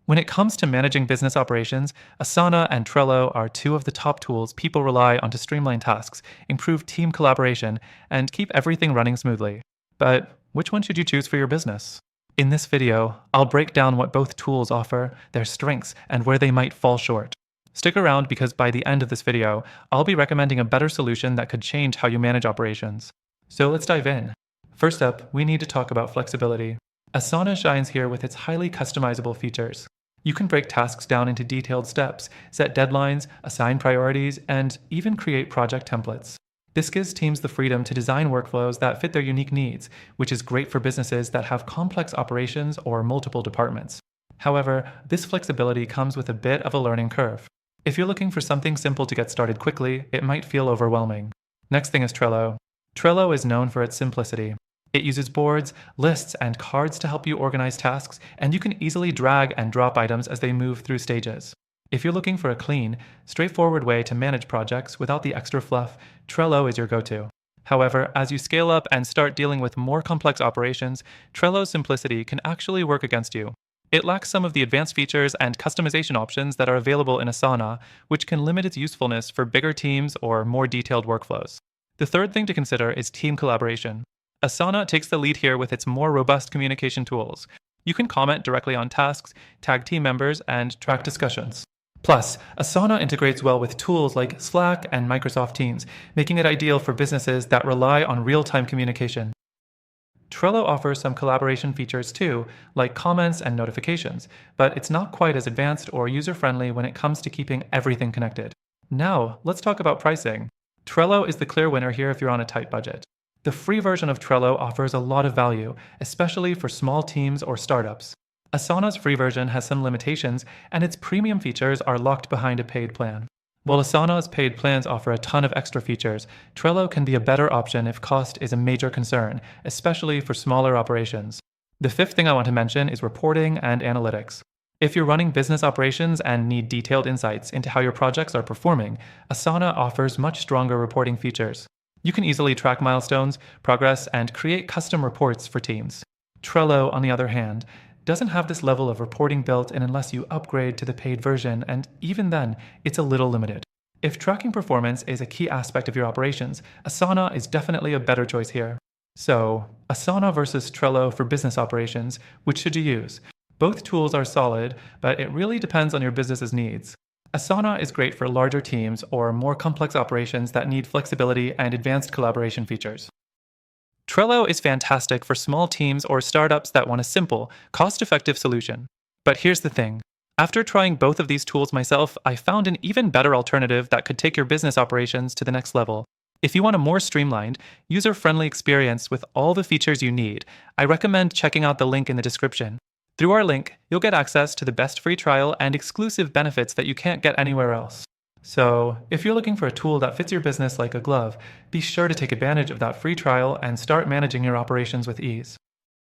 When it comes to managing business operations, Asana and Trello are two of the top tools people rely on to streamline tasks, improve team collaboration, and keep everything running smoothly. But which one should you choose for your business? In this video, I'll break down what both tools offer, their strengths, and where they might fall short. Stick around because by the end of this video, I'll be recommending a better solution that could change how you manage operations. So let's dive in. First up, we need to talk about flexibility. Asana shines here with its highly customizable features. You can break tasks down into detailed steps, set deadlines, assign priorities, and even create project templates. This gives teams the freedom to design workflows that fit their unique needs, which is great for businesses that have complex operations or multiple departments. However, this flexibility comes with a bit of a learning curve. If you're looking for something simple to get started quickly, it might feel overwhelming. Next thing is Trello. Trello is known for its simplicity. It uses boards, lists, and cards to help you organize tasks, and you can easily drag and drop items as they move through stages. If you're looking for a clean, straightforward way to manage projects without the extra fluff, Trello is your go-to. However, as you scale up and start dealing with more complex operations, Trello's simplicity can actually work against you. It lacks some of the advanced features and customization options that are available in Asana, which can limit its usefulness for bigger teams or more detailed workflows. The third thing to consider is team collaboration. Asana takes the lead here with its more robust communication tools. You can comment directly on tasks, tag team members, and track discussions. Plus, Asana integrates well with tools like Slack and Microsoft Teams, making it ideal for businesses that rely on real-time communication. Trello offers some collaboration features too, like comments and notifications, but it's not quite as advanced or user-friendly when it comes to keeping everything connected. Now, let's talk about pricing. Trello is the clear winner here if you're on a tight budget. The free version of Trello offers a lot of value, especially for small teams or startups. Asana's free version has some limitations, and its premium features are locked behind a paid plan. While Asana's paid plans offer a ton of extra features, Trello can be a better option if cost is a major concern, especially for smaller operations. The fifth thing I want to mention is reporting and analytics. If you're running business operations and need detailed insights into how your projects are performing, Asana offers much stronger reporting features. You can easily track milestones, progress, and create custom reports for teams. Trello, on the other hand, doesn't have this level of reporting built in unless you upgrade to the paid version, and even then, it's a little limited. If tracking performance is a key aspect of your operations, Asana is definitely a better choice here. So, Asana versus Trello for business operations, which should you use? Both tools are solid, but it really depends on your business's needs. Asana is great for larger teams or more complex operations that need flexibility and advanced collaboration features. Trello is fantastic for small teams or startups that want a simple, cost-effective solution. But here's the thing. After trying both of these tools myself, I found an even better alternative that could take your business operations to the next level. If you want a more streamlined, user-friendly experience with all the features you need, I recommend checking out the link in the description. Through our link, you'll get access to the best free trial and exclusive benefits that you can't get anywhere else. So, if you're looking for a tool that fits your business like a glove, be sure to take advantage of that free trial and start managing your operations with ease.